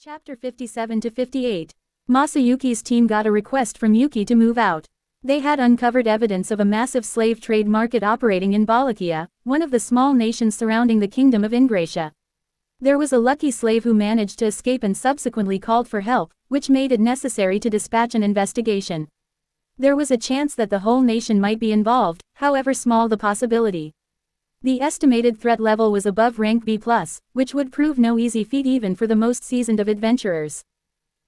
Chapter 57 to 58. Masayuki's team got a request from Yuki to move out. They had uncovered evidence of a massive slave trade market operating in Wallachia, one of the small nations surrounding the kingdom of Ingratia. There was a lucky slave who managed to escape and subsequently called for help, which made it necessary to dispatch an investigation. There was a chance that the whole nation might be involved, however small the possibility. The estimated threat level was above rank B+, which would prove no easy feat even for the most seasoned of adventurers.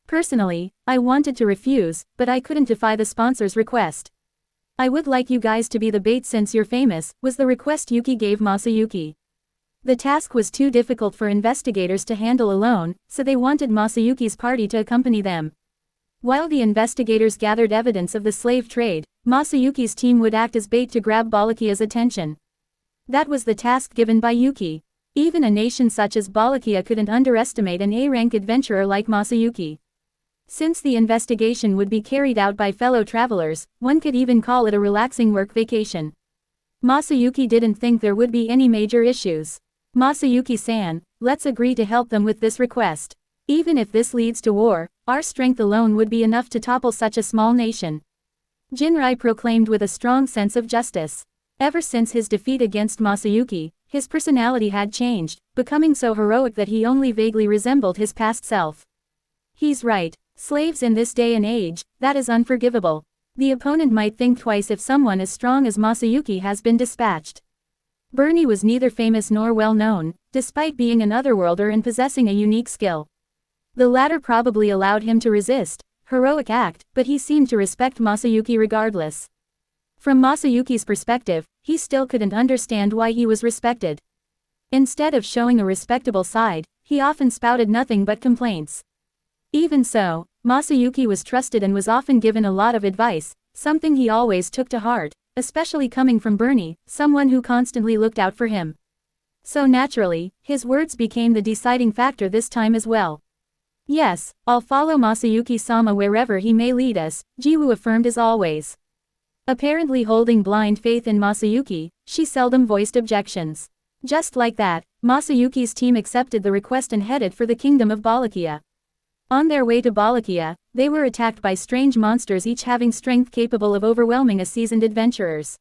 Personally, I wanted to refuse, but I couldn't defy the sponsor's request. "I would like you guys to be the bait since you're famous," was the request Yuki gave Masayuki. The task was too difficult for investigators to handle alone, so they wanted Masayuki's party to accompany them. While the investigators gathered evidence of the slave trade, Masayuki's team would act as bait to grab Wallachhia's attention. That was the task given by Yuki. Even a nation such as Wallachia couldn't underestimate an A-rank adventurer like Masayuki. Since the investigation would be carried out by fellow travelers, one could even call it a relaxing work vacation. Masayuki didn't think there would be any major issues. "Masayuki-san, let's agree to help them with this request. Even if this leads to war, our strength alone would be enough to topple such a small nation," Jinrai proclaimed with a strong sense of justice. Ever since his defeat against Masayuki, his personality had changed, becoming so heroic that he only vaguely resembled his past self. He's right. Slaves in this day and age, that is unforgivable. The opponent might think twice if someone as strong as Masayuki has been dispatched. Bernie was neither famous nor well known, despite being an otherworlder and possessing a unique skill. The latter probably allowed him to resist, heroic act, but he seemed to respect Masayuki regardless. From Masayuki's perspective, he still couldn't understand why he was respected. Instead of showing a respectable side, he often spouted nothing but complaints. Even so, Masayuki was trusted and was often given a lot of advice, something he always took to heart, especially coming from Bernie, someone who constantly looked out for him. So naturally, his words became the deciding factor this time as well. "Yes, I'll follow Masayuki-sama wherever he may lead us," Jiwoo affirmed as always. Apparently holding blind faith in Masayuki, she seldom voiced objections. Just like that, Masayuki's team accepted the request and headed for the kingdom of Wallachia. On their way to Wallachia, they were attacked by strange monsters, each having strength capable of overwhelming a seasoned adventurers.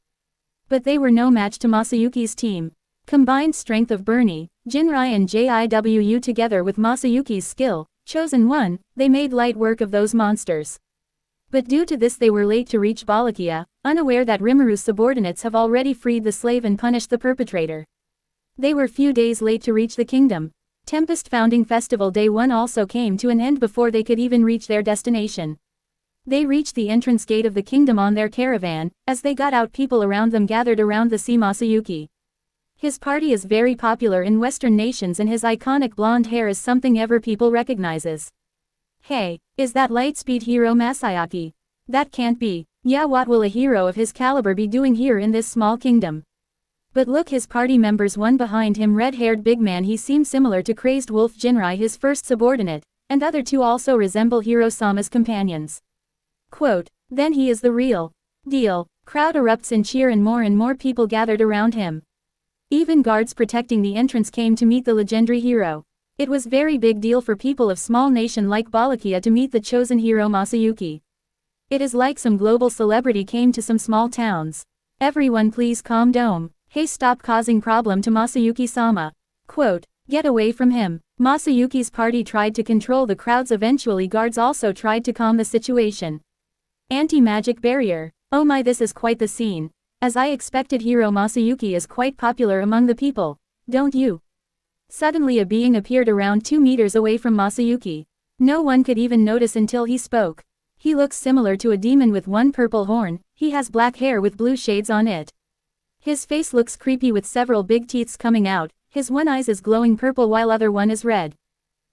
But they were no match to Masayuki's team. Combined strength of Bernie, Jinrai and Jiwu together with Masayuki's skill, chosen one, they made light work of those monsters. But due to this they were late to reach Wallachia, unaware that Rimuru subordinates have already freed the slave and punished the perpetrator. They were few days late to reach the kingdom. Tempest Founding Festival Day 1 also came to an end before they could even reach their destination. They reached the entrance gate of the kingdom on their caravan. As they got out, people around them gathered around the see Masayuki. His party is very popular in Western nations and his iconic blonde hair is something every people recognizes. "Hey, is that Lightspeed hero Masayuki? That can't be. Yeah, what will a hero of his caliber be doing here in this small kingdom?" But look, his party members, one behind him, red-haired big man, he seemed similar to crazed wolf Jinrai, his first subordinate, and other two also resemble Hiro-sama's companions. Quote, "Then he is the real deal." Crowd erupts in cheer and more people gathered around him. Even guards protecting the entrance came to meet the legendary hero. It was very big deal for people of small nation like Wallachia to meet the chosen hero Masayuki. It is like some global celebrity came to some small towns. "Everyone please calm down. Hey, stop causing problem to Masayuki-sama." Quote, "Get away from him." Masayuki's party tried to control the crowds, eventually guards also tried to calm the situation. Anti-magic barrier. Oh my, this is quite the scene. As I expected, hero Masayuki is quite popular among the people, don't you? Suddenly a being appeared around 2 meters away from Masayuki. No one could even notice until he spoke. He looks similar to a demon with one purple horn, he has black hair with blue shades on it. His face looks creepy with several big teeth coming out, his one eye is glowing purple while other one is red.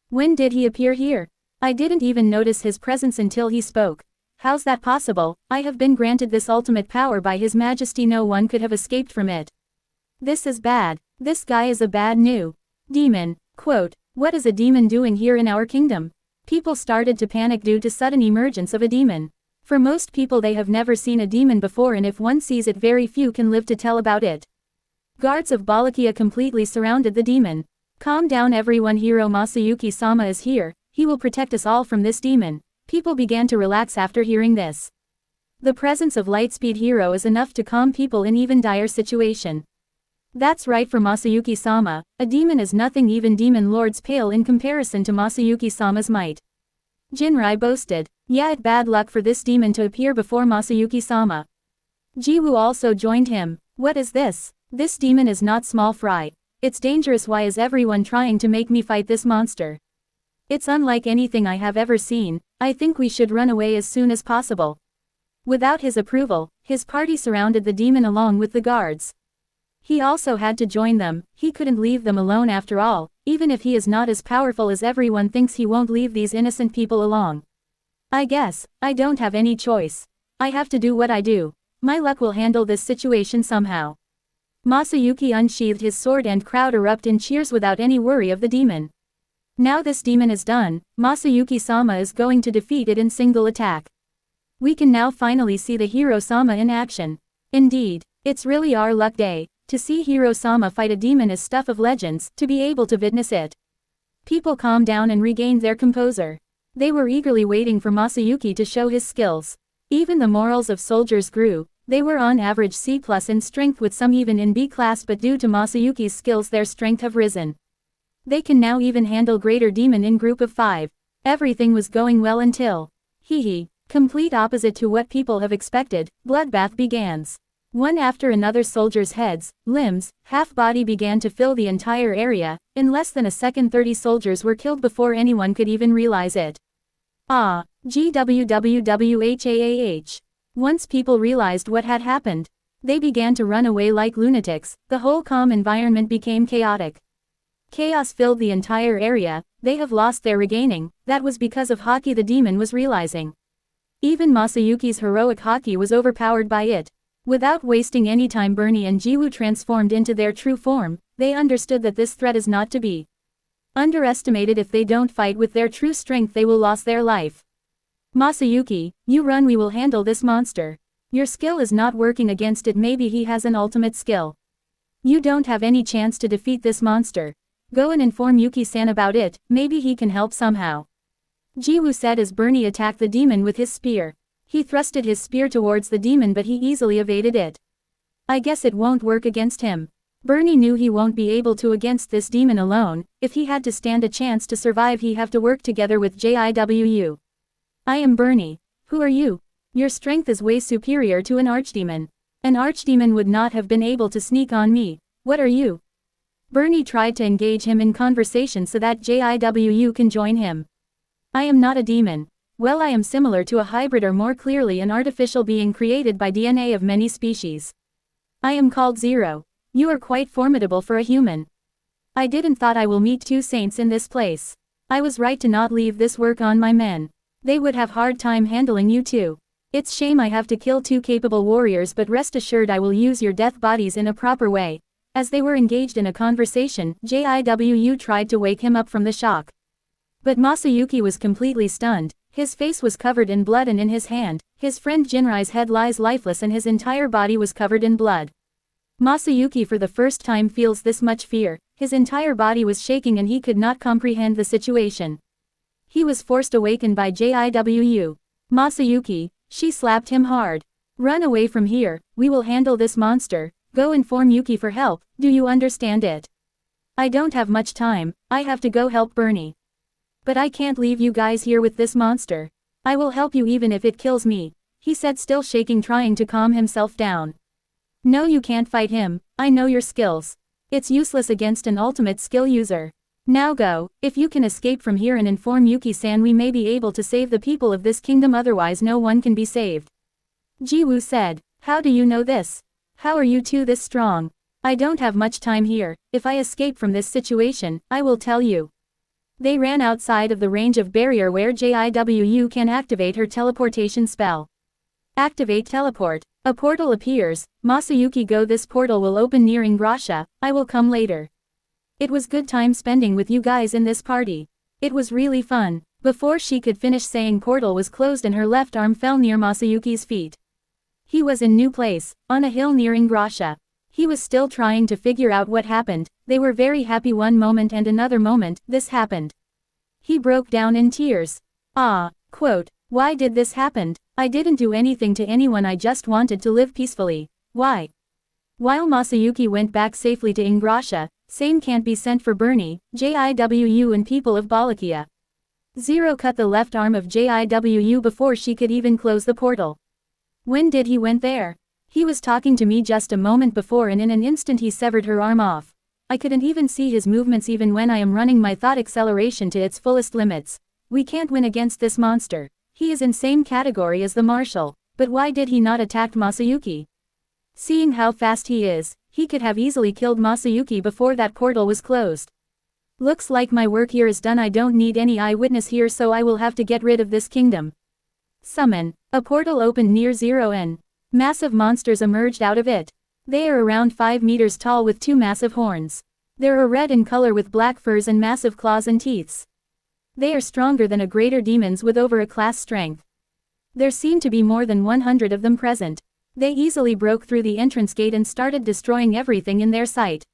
When did he appear here? I didn't even notice his presence until he spoke. How's that possible? I have been granted this ultimate power by His Majesty, no one could have escaped from it. This is bad. This guy is a bad new demon. Quote, "What is a demon doing here in our kingdom?" People started to panic due to sudden emergence of a demon. For most people, they have never seen a demon before, and if one sees it, very few can live to tell about it. Guards of Wallachia completely surrounded the demon. "Calm down everyone, hero Masayuki-sama is here. he will protect us all from this demon. People began to relax after hearing this. The presence of Lightspeed Hero is enough to calm people in even dire situation. That's right for Masayuki-sama, a demon is nothing, even demon lords pale in comparison to Masayuki-sama's might. Jinrai boasted, yeah, it bad luck for this demon to appear before Masayuki-sama. Jiwoo also joined him. What is this? This demon is not small fry. It's dangerous. Why is everyone trying to make me fight this monster? It's unlike anything I have ever seen. I think we should run away as soon as possible. Without his approval, his party surrounded the demon along with the guards. He also had to join them. He couldn't leave them alone after all. Even if he is not as powerful as everyone thinks, he won't leave these innocent people along. I guess I don't have any choice. I have to do what I do. My luck will handle this situation somehow. Masayuki unsheathed his sword and crowd erupted in cheers without any worry of the demon. Now this demon is done, Masayuki-sama is going to defeat it in single attack. We can now finally see the Hero-sama in action. Indeed, it's really our luck day. To see Hero-sama fight a demon is stuff of legends, to be able to witness it. People calmed down and regained their composure. They were eagerly waiting for Masayuki to show his skills. Even the morals of soldiers grew. They were on average C+ in strength, with some even in B class, but due to Masayuki's skills their strength have risen. They can now even handle greater demon in group of 5. Everything was going well until, complete opposite to what people have expected, bloodbath begins. One after another soldiers' heads, limbs, half body began to fill the entire area. In less than a second 30 soldiers were killed before anyone could even realize it. GWWWHAAH. Once people realized what had happened, they began to run away like lunatics. The whole calm environment became chaotic. Chaos filled the entire area. They have lost their regaining. That was because of Haki, the demon was realizing. Even Masayuki's heroic Haki was overpowered by it. Without wasting any time, Bernie and Jiwoo transformed into their true form. They understood that this threat is not to be underestimated. If they don't fight with their true strength, they will lose their life. Masayuki, you run, we will handle this monster. Your skill is not working against it. Maybe he has an ultimate skill. You don't have any chance to defeat this monster. Go and inform Yuki-san about it, maybe he can help somehow. Jiwoo said as Bernie attacked the demon with his spear. He thrusted his spear towards the demon, but he easily evaded it. I guess it won't work against him. Bernie knew he won't be able to against this demon alone. If he had to stand a chance to survive, he have to work together with JIWU. I am Bernie. Who are you? Your strength is way superior to an archdemon. An archdemon would not have been able to sneak on me. What are you? Bernie tried to engage him in conversation so that JIWU can join him. I am not a demon. Well, I am similar to a hybrid, or more clearly an artificial being created by DNA of many species. I am called Zero. You are quite formidable for a human. I didn't thought I will meet 2 saints in this place. I was right to not leave this work on my men. They would have hard time handling you too. It's shame I have to kill 2 capable warriors, but rest assured I will use your death bodies in a proper way. As they were engaged in a conversation, JIWU tried to wake him up from the shock. But Masayuki was completely stunned. His face was covered in blood, and in his hand, his friend Jinrai's head lies lifeless and his entire body was covered in blood. Masayuki for the first time feels this much fear. His entire body was shaking and he could not comprehend the situation. He was forced awakened by JIWU. Masayuki, she slapped him hard. Run away from here, we will handle this monster. Go inform Yuki for help, do you understand it? I don't have much time, I have to go help Bernie. But I can't leave you guys here with this monster. I will help you even if it kills me, he said, still shaking, trying to calm himself down. No, you can't fight him, I know your skills. It's useless against an ultimate skill user. Now go, if you can escape from here and inform Yuki-san, we may be able to save the people of this kingdom, otherwise no one can be saved. Jiwoo said, how do you know this? How are you two this strong? I don't have much time here. If I escape from this situation, I will tell you. They ran outside of the range of barrier where JIWU can activate her teleportation spell. Activate teleport. A portal appears. Masayuki, go, this portal will open near Ingrasha. I will come later. It was good time spending with you guys in this party. It was really fun. Before she could finish saying, portal was closed and her left arm fell near Masayuki's feet. He was in new place, on a hill near Ingrasha. He was still trying to figure out what happened. They were very happy one moment and another moment, this happened. He broke down in tears. Quote, why did this happen? I didn't do anything to anyone, I just wanted to live peacefully. Why? While Masayuki went back safely to Ingrasha, same can't be sent for Bernie, JIWU and people of Balakia. Zero cut the left arm of JIWU before she could even close the portal. When did he went there? He was talking to me just a moment before and in an instant he severed her arm off. I couldn't even see his movements even when I am running my thought acceleration to its fullest limits. We can't win against this monster. He is in same category as the marshal. But why did he not attack Masayuki? Seeing how fast he is, he could have easily killed Masayuki before that portal was closed. Looks like my work here is done. I don't need any eyewitness here, so I will have to get rid of this kingdom. Summon. A portal opened near Zero N. Massive monsters emerged out of it. They are around 5 meters tall with 2 massive horns. They are red in color with black furs and massive claws and teeth. They are stronger than a greater demons with over a class strength. There seemed to be more than 100 of them present. They easily broke through the entrance gate and started destroying everything in their sight.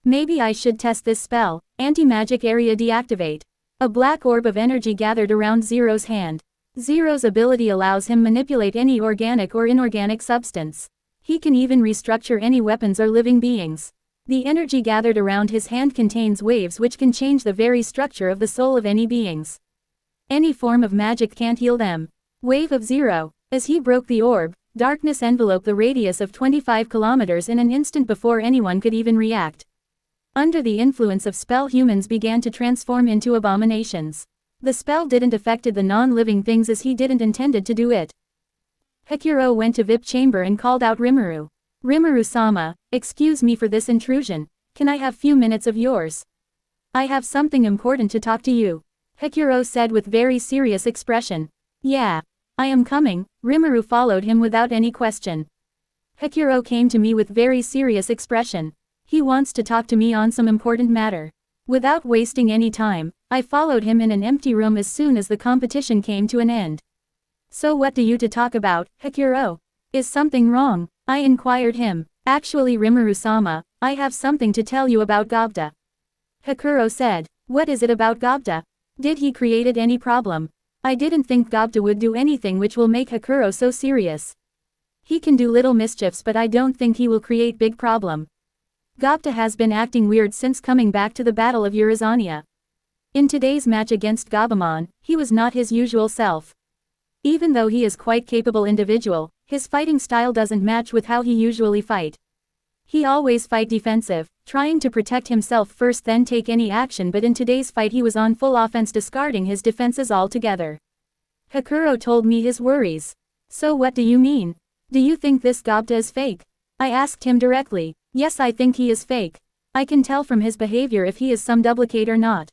Maybe I should test this spell. Anti-magic area deactivate. A black orb of energy gathered around Zero's hand. Zero's ability allows him manipulate any organic or inorganic substance. He can even restructure any weapons or living beings. The energy gathered around his hand contains waves which can change the very structure of the soul of any beings. Any form of magic can't heal them. Wave of Zero. As he broke the orb, darkness enveloped the radius of 25 kilometers in an instant before anyone could even react. Under the influence of spell, humans began to transform into abominations. The spell didn't affect the non-living things as he didn't intended to do it. Hikuro went to VIP chamber and called out Rimuru. Rimuru-sama, excuse me for this intrusion. Can I have few minutes of yours? I have something important to talk to you. Hikuro said with very serious expression. Yeah. I am coming. Rimuru followed him without any question. Hikuro came to me with very serious expression. He wants to talk to me on some important matter. Without wasting any time, I followed him in an empty room as soon as the competition came to an end. So what do you to talk about, Hikuro? Is something wrong? I inquired him. Actually Rimuru-sama, I have something to tell you about Gobta. Hikuro said. What is it about Gobta? Did he created any problem? I didn't think Gobta would do anything which will make Hikuro so serious. He can do little mischiefs but I don't think he will create big problem. Gobta has been acting weird since coming back to the Battle of Urizania. In today's match against Gabumon, he was not his usual self. Even though he is quite capable individual, his fighting style doesn't match with how he usually fight. He always fight defensive, trying to protect himself first then take any action, but in today's fight he was on full offense discarding his defenses altogether. Hikuro told me his worries. So what do you mean? Do you think this Gobta is fake? I asked him directly. Yes, I think he is fake. I can tell from his behavior if he is some duplicate or not.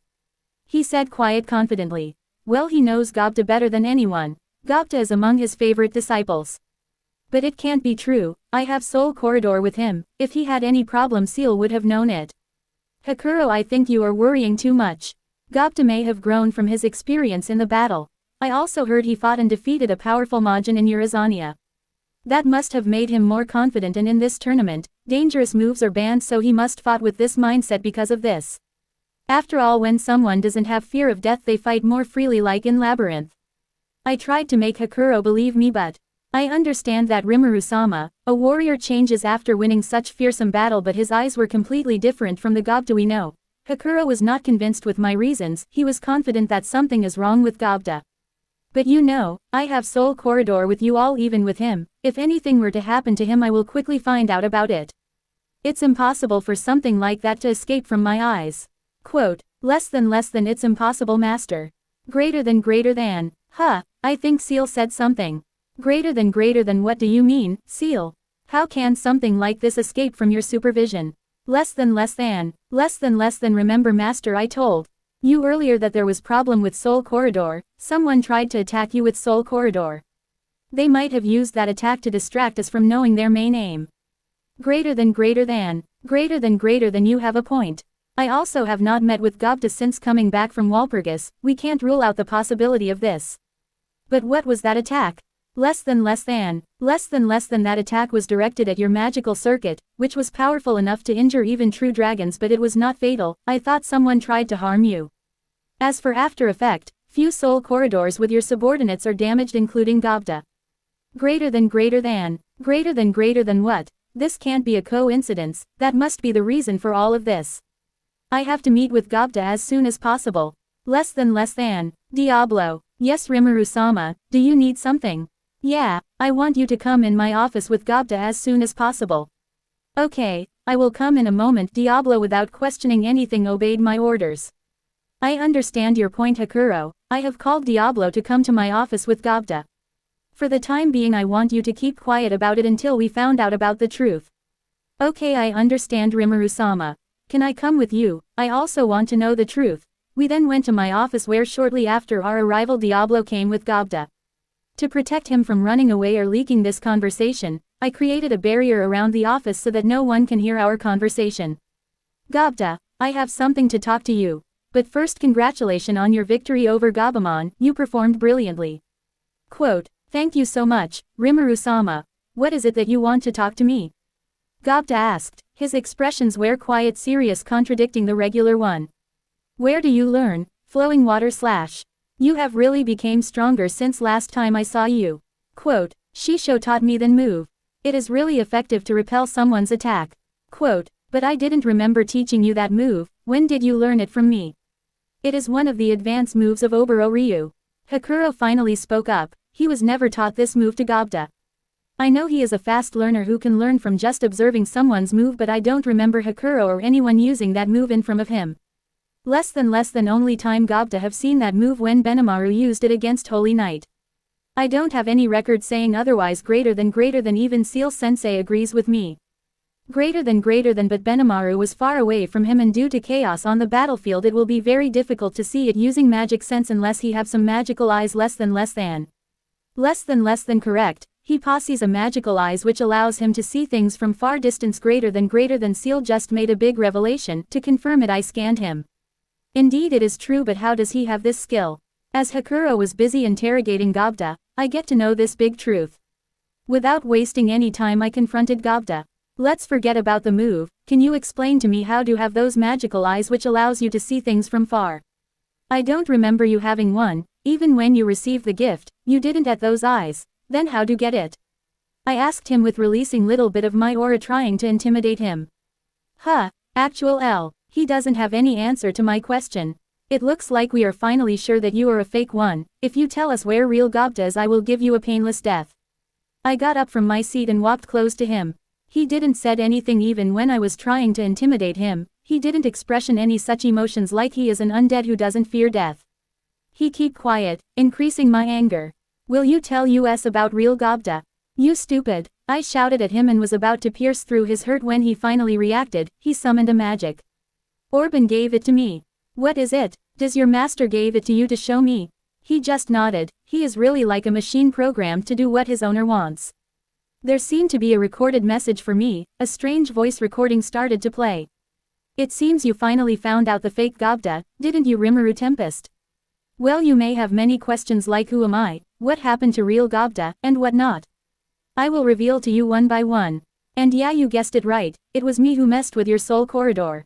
He said quiet confidently. Well, he knows Gobta better than anyone. Gobta is among his favorite disciples. But it can't be true. I have Soul Corridor with him. If he had any problem, Seal would have known it. Hikuro, I think you are worrying too much. Gobta may have grown from his experience in the battle. I also heard he fought and defeated a powerful Majin in Urizania. That must have made him more confident, and in this tournament, dangerous moves are banned, so he must fought with this mindset because of this. After all, when someone doesn't have fear of death they fight more freely like in Labyrinth. I tried to make Hikuro believe me, but I understand that Rimuru-sama, a warrior, changes after winning such fearsome battle, but his eyes were completely different from the Gobta we know. Hikuro was not convinced with my reasons, he was confident that something is wrong with Gobta. But you know, I have Soul Corridor with you all. Even with him, if anything were to happen to him I will quickly find out about it. It's impossible for something like that to escape from my eyes. Quote, less than it's impossible, master. Greater than, huh, I think Seal said something. Greater than what do you mean, Seal? How can something like this escape from your supervision? Less than, remember master, I told you earlier that there was problem with Soul Corridor. Someone tried to attack you with Soul Corridor. They might have used that attack to distract us from knowing their main aim. Greater than, you have a point. I also have not met with Gobta since coming back from Walpurgis, we can't rule out the possibility of this. But what was that attack? Less than, that attack was directed at your magical circuit, which was powerful enough to injure even true dragons, but it was not fatal. I thought someone tried to harm you. As for after effect, few soul corridors with your subordinates are damaged including Gobda. Greater than what? This can't be a coincidence, that must be the reason for all of this. I have to meet with Gobda as soon as possible. Less than. Diablo. Yes, Rimuru-sama, do you need something? Yeah, I want you to come in my office with Gobda as soon as possible. Okay, I will come in a moment. Diablo without questioning anything obeyed my orders. I understand your point, Hakuro. I have called Diablo to come to my office with Gobda. For the time being I want you to keep quiet about it until we found out about the truth. Okay, I understand, Rimuru-sama. Can I come with you? I also want to know the truth. We then went to my office where shortly after our arrival Diablo came with Gobda. To protect him from running away or leaking this conversation, I created a barrier around the office so that no one can hear our conversation. Gobda, I have something to talk to you. But first, congratulations on your victory over Gabumon, you performed brilliantly. Quote, thank you so much, Rimuru-sama. What is it that you want to talk to me? Gobda asked, his expressions were quiet serious contradicting the regular one. Where do you learn? Flowing water / You have really became stronger since last time I saw you. Quote, Shisho taught me then move. It is really effective to repel someone's attack. Quote, but I didn't remember teaching you that move, when did you learn it from me? It is one of the advanced moves of Oboro Ryu. Hakuro finally spoke up, he was never taught this move to Gobda. I know he is a fast learner who can learn from just observing someone's move, but I don't remember Hakuro or anyone using that move in front of him. Less than only time Gobda have seen that move when Benimaru used it against Holy Knight. I don't have any record saying otherwise. Greater than even Seal Sensei agrees with me. Greater than but Benimaru was far away from him and due to chaos on the battlefield it will be very difficult to see it using magic sense unless he have some magical eyes. Less than correct, he possesses a magical eyes which allows him to see things from far distance. Greater than Seal just made a big revelation. To confirm it I scanned him. Indeed it is true, but how does he have this skill? As Hakuro was busy interrogating Gobda, I get to know this big truth. Without wasting any time I confronted Gobda. Let's forget about the move, can you explain to me how to have those magical eyes which allows you to see things from far? I don't remember you having one, even when you received the gift, you didn't at those eyes, then how do get it? I asked him with releasing little bit of my aura trying to intimidate him. Actual L. He doesn't have any answer to my question. It looks like we are finally sure that you are a fake one. If you tell us where real Gobda is I will give you a painless death. I got up from my seat and walked close to him. He didn't said anything even when I was trying to intimidate him. He didn't expression any such emotions like he is an undead who doesn't fear death. He keep quiet, increasing my anger. Will you tell us about real Gobda? You stupid. I shouted at him and was about to pierce through his hurt when he finally reacted. He summoned a magic orb and gave it to me. What is it? Does your master gave it to you to show me? He just nodded. He is really like a machine programmed to do what his owner wants. There seemed to be a recorded message for me. A strange voice recording started to play. It seems you finally found out the fake Gobda, didn't you, Rimuru Tempest? Well, you may have many questions like who am I, what happened to real Gobda, and what not. I will reveal to you one by one. And yeah, you guessed it right, it was me who messed with your soul corridor.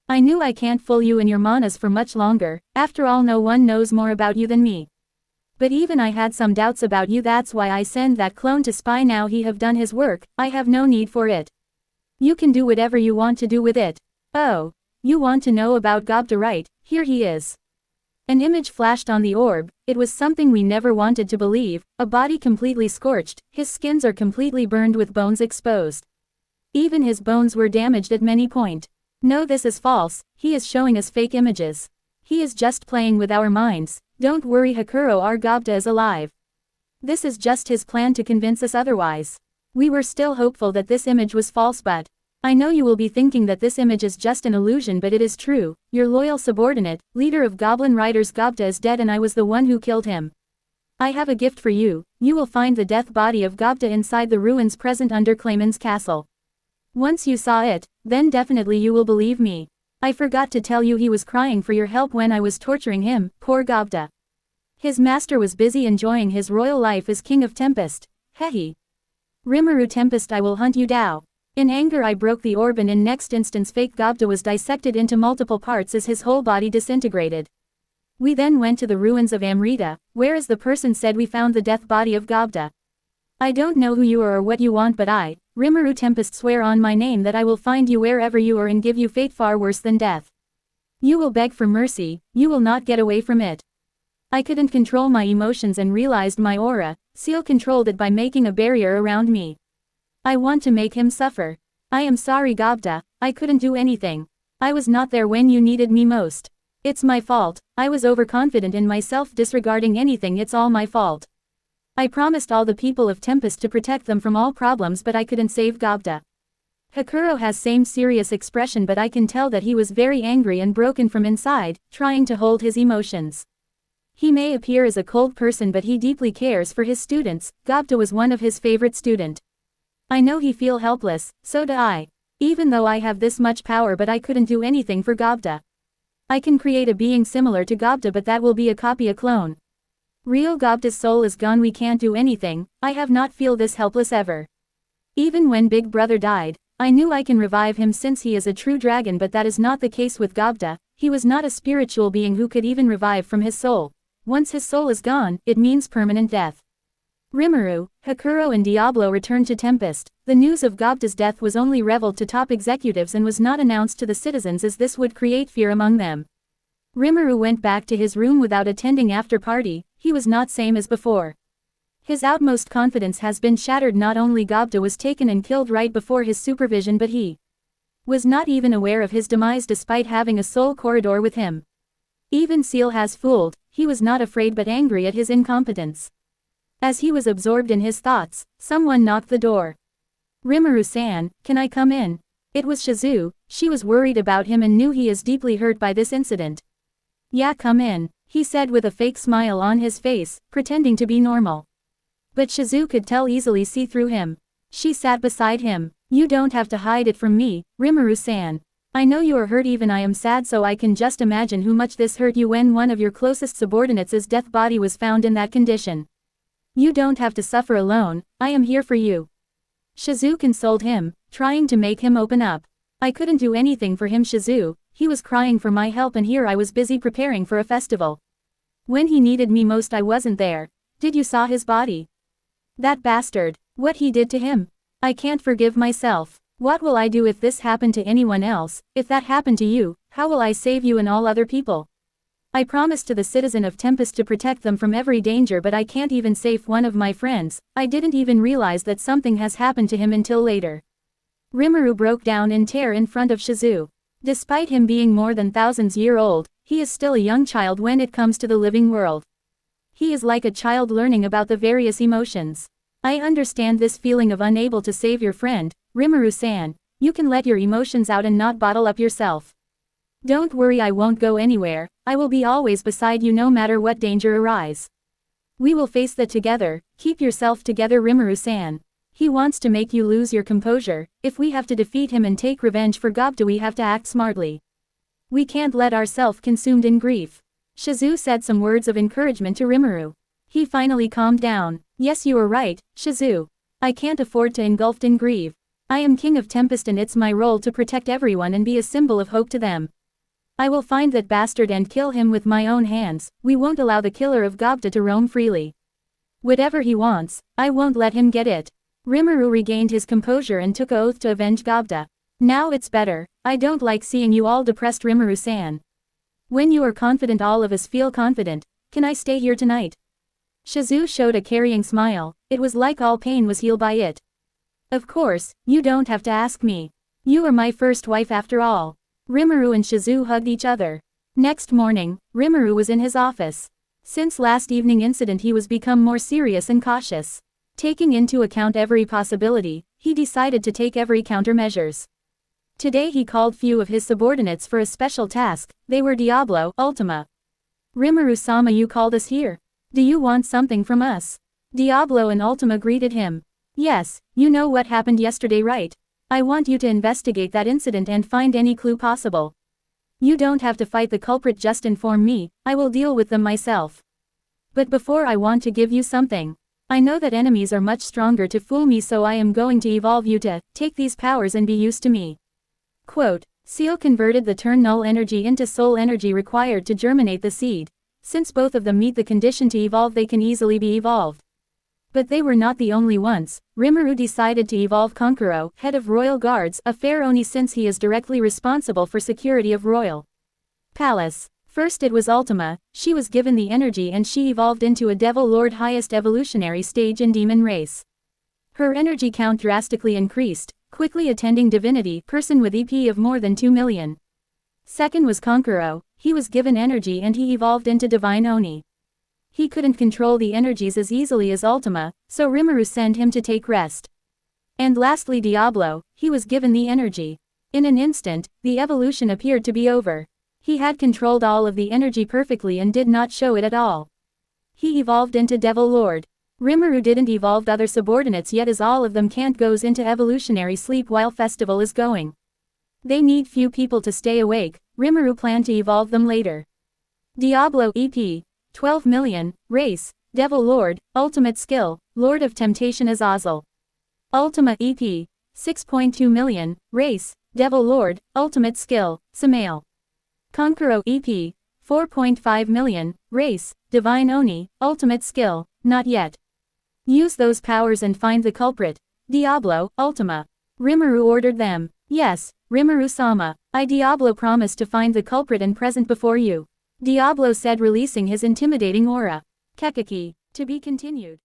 I knew I can't fool you and your manas for much longer, after all no one knows more about you than me. But even I had some doubts about you, that's why I send that clone to spy. Now he have done his work, I have no need for it. You can do whatever you want to do with it. Oh, you want to know about Gobda, right? Here he is. An image flashed on the orb. It was something we never wanted to believe, a body completely scorched, his skins are completely burned with bones exposed. Even his bones were damaged at many points. No, this is false, he is showing us fake images. He is just playing with our minds. Don't worry, Hakuro, our Gobda is alive. This is just his plan to convince us otherwise. We were still hopeful that this image was false, but I know you will be thinking that this image is just an illusion, but it is true. Your loyal subordinate, leader of Goblin Riders Gobda is dead and I was the one who killed him. I have a gift for you. You will find the death body of Gobda inside the ruins present under Clayman's castle. Once you saw it, then definitely you will believe me. I forgot to tell you he was crying for your help when I was torturing him, poor Gobda. His master was busy enjoying his royal life as King of Tempest. Hehe. Rimuru Tempest, I will hunt you down. In anger I broke the orb and in next instance fake Gobda was dissected into multiple parts as his whole body disintegrated. We then went to the ruins of Amrita, whereas the person said we found the death body of Gobda. I don't know who you are or what you want, but I, Rimuru Tempest, swear on my name that I will find you wherever you are and give you fate far worse than death. You will beg for mercy, you will not get away from it. I couldn't control my emotions and realized my aura. Seal controlled it by making a barrier around me. I want to make him suffer. I am sorry, Gobda, I couldn't do anything. I was not there when you needed me most. It's my fault, I was overconfident in myself, disregarding anything. It's all my fault. I promised all the people of Tempest to protect them from all problems, but I couldn't save Gobda. Hakuro has same serious expression, but I can tell that he was very angry and broken from inside, trying to hold his emotions. He may appear as a cold person, but he deeply cares for his students. Gobda was one of his favorite student. I know he feel helpless, so do I. Even though I have this much power, but I couldn't do anything for Gobda. I can create a being similar to Gobda, but that will be a copy, a clone. Real Gobda's soul is gone, we can't do anything. I have not feel this helpless ever. Even when Big Brother died, I knew I can revive him since he is a true dragon, but that is not the case with Gobda. He was not a spiritual being who could even revive from his soul. Once his soul is gone, it means permanent death. Rimuru, Hakuro and Diablo returned to Tempest. The news of Gobda's death was only revealed to top executives and was not announced to the citizens, as this would create fear among them. Rimuru went back to his room without attending after party. He was not same as before. His utmost confidence has been shattered. Not only Gobda was taken and killed right before his supervision, but he was not even aware of his demise despite having a soul corridor with him. Even Seal has fooled. He was not afraid but angry at his incompetence. As he was absorbed in his thoughts, someone knocked the door. Rimuru-san, can I come in? It was Shizu. She was worried about him and knew he is deeply hurt by this incident. Yeah, come in, he said with a fake smile on his face, pretending to be normal. But Shizu could easily see through him. She sat beside him. You don't have to hide it from me, Rimuru-san. I know you are hurt, even I am sad, so I can just imagine how much this hurt you when one of your closest subordinates' death body was found in that condition. You don't have to suffer alone, I am here for you. Shizu consoled him, trying to make him open up. I couldn't do anything for him, Shizu. He was crying for my help and here I was busy preparing for a festival. When he needed me most I wasn't there. Did you saw his body? That bastard, what he did to him? I can't forgive myself. What will I do if this happened to anyone else? If that happened to you, how will I save you and all other people? I promised to the citizen of Tempest to protect them from every danger, but I can't even save one of my friends. I didn't even realize that something has happened to him until later. Rimuru broke down in terror in front of Shizu. Despite him being more than thousands years old, he is still a young child when it comes to the living world. He is like a child learning about the various emotions. I understand this feeling of unable to save your friend, Rimuru-san. You can let your emotions out and not bottle up yourself. Don't worry, I won't go anywhere. I will be always beside you no matter what danger arise. We will face that together. Keep yourself together, Rimuru-san. He wants to make you lose your composure. If we have to defeat him and take revenge for Gobda, we have to act smartly. We can't let ourselves consumed in grief. Shizu said some words of encouragement to Rimuru. He finally calmed down. Yes, you are right, Shizu. I can't afford to engulfed in grief. I am king of Tempest and it's my role to protect everyone and be a symbol of hope to them. I will find that bastard and kill him with my own hands. We won't allow the killer of Gobda to roam freely. Whatever he wants, I won't let him get it. Rimuru regained his composure and took an oath to avenge Gobda. Now it's better. I don't like seeing you all depressed, Rimuru-san. When you are confident, all of us feel confident. Can I stay here tonight? Shizu showed a carrying smile. It was like all pain was healed by it. Of course, you don't have to ask me. You are my first wife after all. Rimuru and Shizu hugged each other. Next morning, Rimuru was in his office. Since last evening incident, he was become more serious and cautious. Taking into account every possibility, he decided to take every countermeasures. Today he called few of his subordinates for a special task. They were Diablo, Ultima. Rimuru-sama, you called us here. Do you want something from us? Diablo and Ultima greeted him. Yes, you know what happened yesterday, right? I want you to investigate that incident and find any clue possible. You don't have to fight the culprit, just inform me, I will deal with them myself. But before, I want to give you something. I know that enemies are much stronger to fool me, so I am going to evolve you to take these powers and be used to me. Quote, Seal converted the turn null energy into soul energy required to germinate the seed. Since both of them meet the condition to evolve, they can easily be evolved. But they were not the only ones. Rimuru decided to evolve Konkuro, head of royal guards, a fair Oni, since he is directly responsible for security of royal palace. First it was Ultima. She was given the energy and she evolved into a Devil Lord, highest evolutionary stage in demon race. Her energy count drastically increased, quickly attending divinity, person with EP of more than 2 million. Second was Konkuro. He was given energy and he evolved into divine Oni. He couldn't control the energies as easily as Ultima, so Rimuru sent him to take rest. And lastly Diablo, he was given the energy. In an instant, the evolution appeared to be over. He had controlled all of the energy perfectly and did not show it at all. He evolved into Devil Lord. Rimuru didn't evolve other subordinates yet, as all of them can't goes into evolutionary sleep while festival is going. They need few people to stay awake. Rimuru planned to evolve them later. Diablo EP 12 million, race, Devil Lord, ultimate skill, Lord of Temptation Azazel. Ultima EP 6.2 million, race, Devil Lord, ultimate skill, Samael. Konkuro EP 4.5 million, race, Divine Oni, ultimate skill, not yet. Use those powers and find the culprit. Diablo, Ultima. Rimuru ordered them. Yes, Rimuru-sama, I Diablo promised to find the culprit and present before you. Diablo said, releasing his intimidating aura. Kekeki. To be continued.